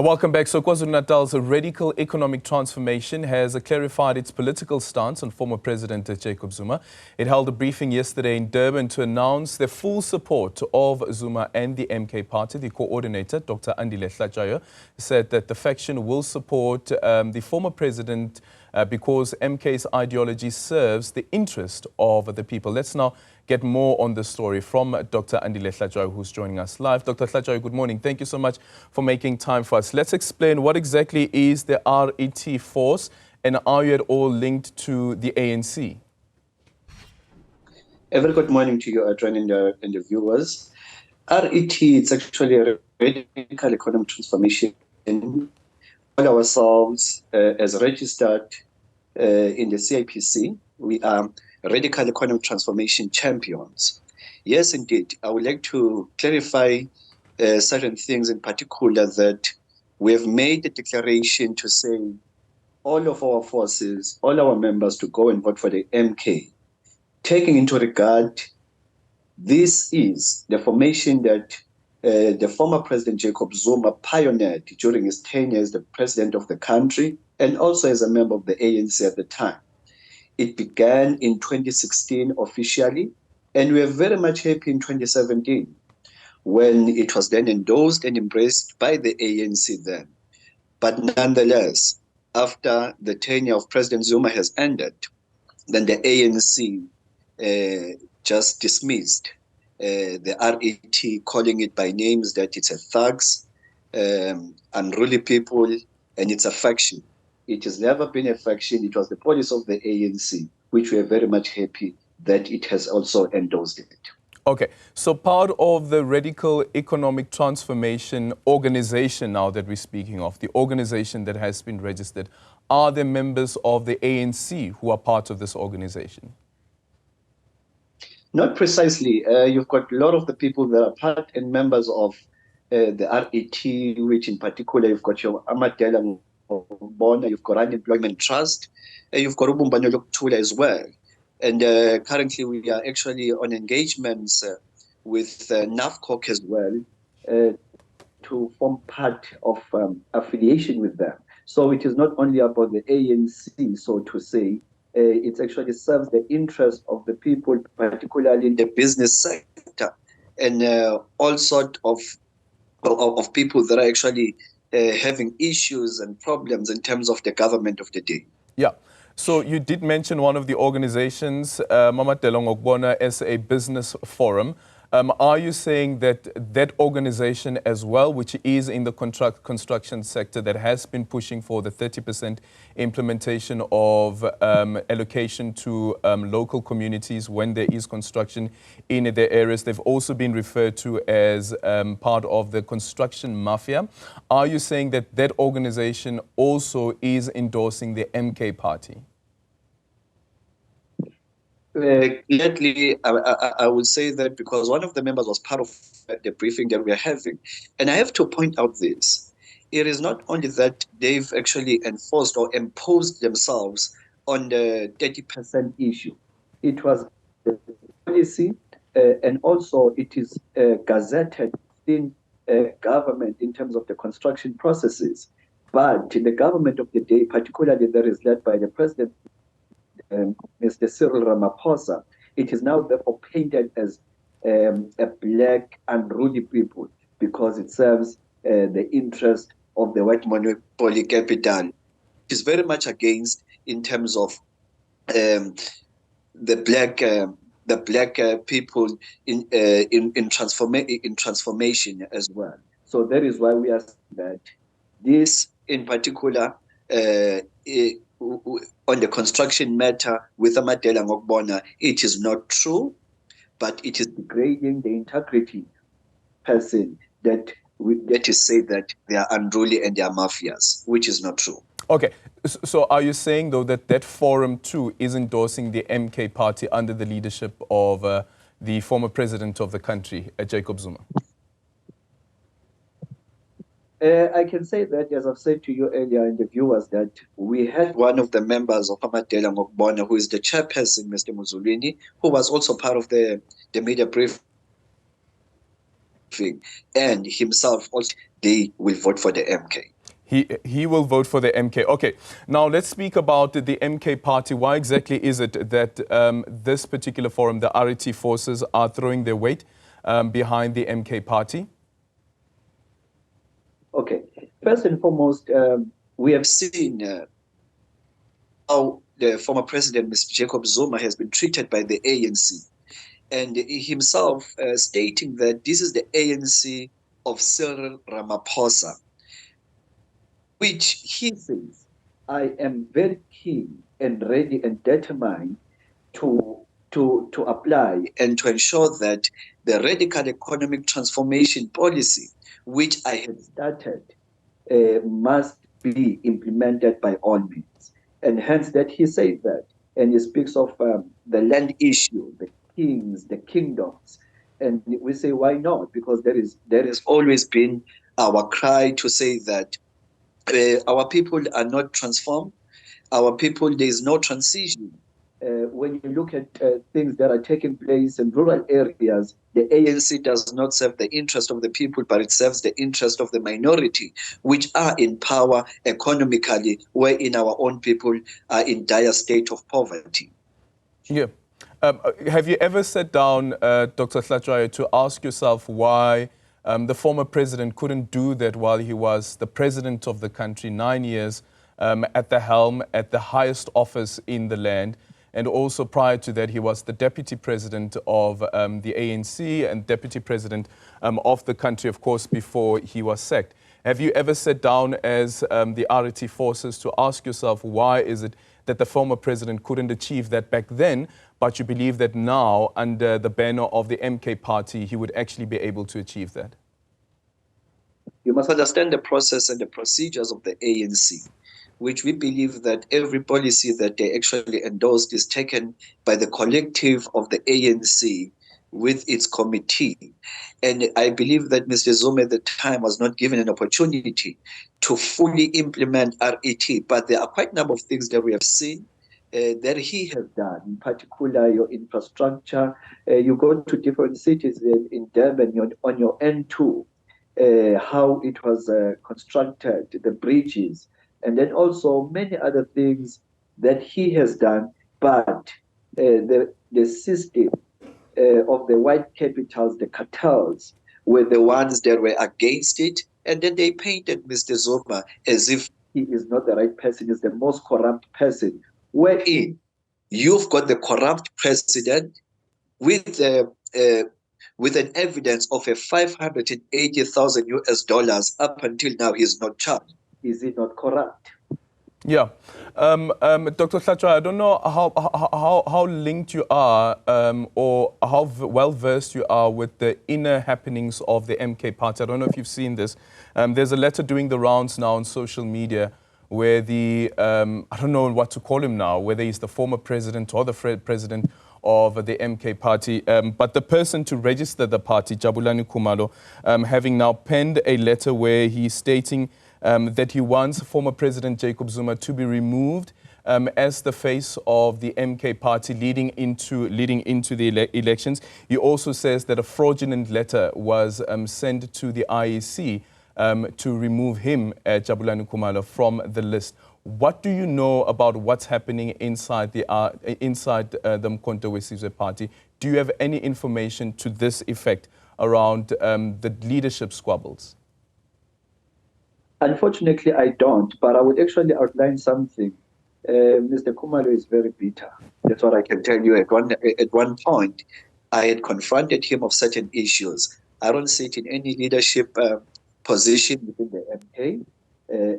Welcome back. So KwaZulu-Natal's Radical Economic Transformation has clarified its political stance on former President Jacob Zuma. It held a briefing yesterday in Durban to announce their full support of Zuma and the MK party. The coordinator, Dr Andille Hlatshwayo, said that the faction will support the former president because MK's ideology serves the interest of the people. Let's now get more on the story from Dr Andille Hlatshwayo, who's joining us live. Dr Hlatshwayo, good morning. Thank you so much for making time for us. Let's explain what exactly is the RET force and are you at all linked to the ANC? A very good morning to you, Adrian, and the viewers. RET, it's actually a radical economic transformation. All ourselves as registered in the CIPC, we are radical economic transformation champions. Yes, indeed. I would like to clarify certain things in particular that we have made a declaration to say all of our forces, all our members to go and vote for the MK. Taking into regard, this is the formation that the former President Jacob Zuma pioneered during his tenure as the president of the country and also as a member of the ANC at the time. It began in 2016 officially, and we are very much happy in 2017 when it was then endorsed and embraced by the ANC then. But nonetheless, after the tenure of President Zuma has ended, then the ANC just dismissed the RET, calling it by names that it's a thugs, unruly people, and it's a faction. It has never been a faction. It was the policy of the ANC, which we are very much happy that it has also endorsed it. Okay, so part of the Radical Economic Transformation organization now that we're speaking of, the organization that has been registered, are the members of the ANC who are part of this organization? Not precisely. You've got a lot of the people that are part and members of the RET, which in particular you've got your Amadela, you've got Unemployment Trust, you've got Ubumbanyo Lokuthula as well. And currently we are actually on engagements with NAFCOC as well to form part of affiliation with them. So it is not only about the ANC, so to say, it actually serves the interest of the people, particularly in the business sector, and all sorts of people that are actually having issues and problems in terms of the government of the day. Yeah. So you did mention one of the organizations, Mamatelo Ngokubona, as a business forum. Are you saying that that organization as well, which is in the construction sector, that has been pushing for the 30% implementation of allocation to local communities when there is construction in their areas, they've also been referred to as part of the construction mafia. Are you saying that that organization also is endorsing the MK party? Clearly, I would say that because one of the members was part of the briefing that we are having. And I have to point out this. It is not only that they've actually enforced or imposed themselves on the 30% issue. It was the policy and also it is gazetted in government in terms of the construction processes. But the government of the day, particularly that is led by the president, Mr. Cyril Ramaphosa, it is now therefore painted as a black unruly people because it serves the interest of the white monopoly capital. It is very much against in terms of the black people in transformation as well. So that is why we are saying that this in particular on the construction matter with Amadela Ngokubona, it is not true, but it is degrading the integrity person that is say that they are unruly and they are mafias, which is not true. Okay, so are you saying though that that forum too is endorsing the MK party under the leadership of the former president of the country, Jacob Zuma? I can say that, as I've said to you earlier in the viewers, that we had one of the members of Amadela Ngokubona, who is the chairperson, Mr. Muzulwini, who was also part of the media brief. briefing, and himself also, they will vote for the MK. He will vote for the MK. Okay, now let's speak about the MK party. Why exactly is it that this particular forum, the RET forces, are throwing their weight behind the MK party? Okay, first and foremost, we have seen how the former president, Mr. Jacob Zuma, has been treated by the ANC, and himself stating that this is the ANC of Cyril Ramaphosa, which he says, I am very keen and ready and determined to apply and to ensure that the radical economic transformation policy, which I have started, must be implemented by all means. And hence that he says that, and he speaks of the land issue, the kings, the kingdoms. And we say, why not? Because there has always been our cry to say that our people are not transformed. Our people, there is no transition. When you look at things that are taking place in rural areas, the ANC does not serve the interest of the people, but it serves the interest of the minority, which are in power economically, wherein our own people are in dire state of poverty. Yeah. Have you ever sat down, Dr. Hlatshwayo, to ask yourself why the former president couldn't do that while he was the president of the country, 9 years at the helm, at the highest office in the land? And also prior to that, he was the deputy president of the ANC and deputy president of the country, of course, before he was sacked. Have you ever sat down as the RET forces to ask yourself why is it that the former president couldn't achieve that back then, but you believe that now, under the banner of the MK party, he would actually be able to achieve that? You must understand the process and the procedures of the ANC, which we believe that every policy that they actually endorsed is taken by the collective of the ANC with its committee. And I believe that Mr. Zuma at the time was not given an opportunity to fully implement RET, but there are quite a number of things that we have seen that he has done, in particular your infrastructure. You go to different cities in Durban on your N2, how it was constructed, the bridges, and then also many other things that he has done. But the system of the white capitals, the cartels, were the ones that were against it. And then they painted Mr. Zuma as if he is not the right person, he's the most corrupt person. Wherein you've got the corrupt president with an evidence of a 580,000 US dollars. Up until now, he's not charged. Is it not corrupt? Yeah. Dr. Hlatshwayo, I don't know how linked you are or how well versed you are with the inner happenings of the MK party. I don't know if you've seen this. There's a letter doing the rounds now on social media where the, I don't know what to call him now, whether he's the former president or the president of the MK party, but the person to register the party, Jabulani Khumalo, having now penned a letter where he's stating that he wants former President Jacob Zuma to be removed as the face of the MK party leading into the elections. He also says that a fraudulent letter was sent to the IEC to remove him, Jabulani Khumalo, from the list. What do you know about what's happening inside the Mkhonto weSizwe party? Do you have any information to this effect around the leadership squabbles? Unfortunately, I don't, but I would actually outline something. Mr. Khumalo is very bitter. That's what I can tell you. At one point, I had confronted him of certain issues. I don't sit in any leadership position within the MK,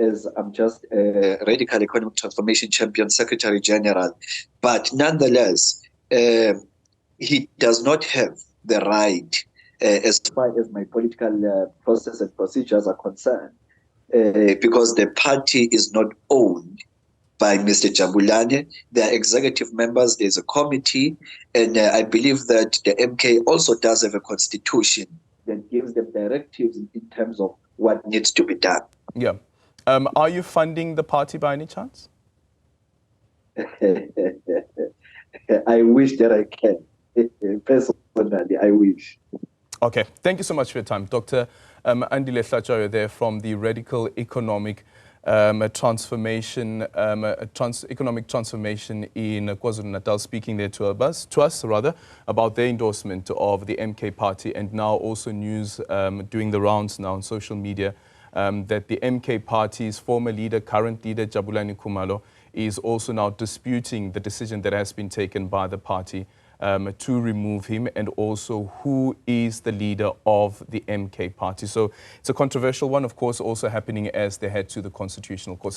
as I'm just a Radical Economic Transformation Champion Secretary General. But nonetheless, he does not have the right, as far as my political process and procedures are concerned, because the party is not owned by Mr. Jabulani. There are executive members, there's a committee, and I believe that the MK also does have a constitution that gives them directives in terms of what needs to be done. Yeah. Are you funding the party by any chance? I wish that I can. Personally, I wish. Okay, thank you so much for your time. Dr. Andille Hlatshwayo there from the Radical Economic Transformation, Economic Transformation in KwaZulu-Natal, speaking there to us about their endorsement of the MK party, and now also news doing the rounds now on social media that the MK party's former leader, current leader, Jabulani Khumalo, is also now disputing the decision that has been taken by the party to remove him, and also who is the leader of the MK party. So it's a controversial one, of course, also happening as they head to the Constitutional Court.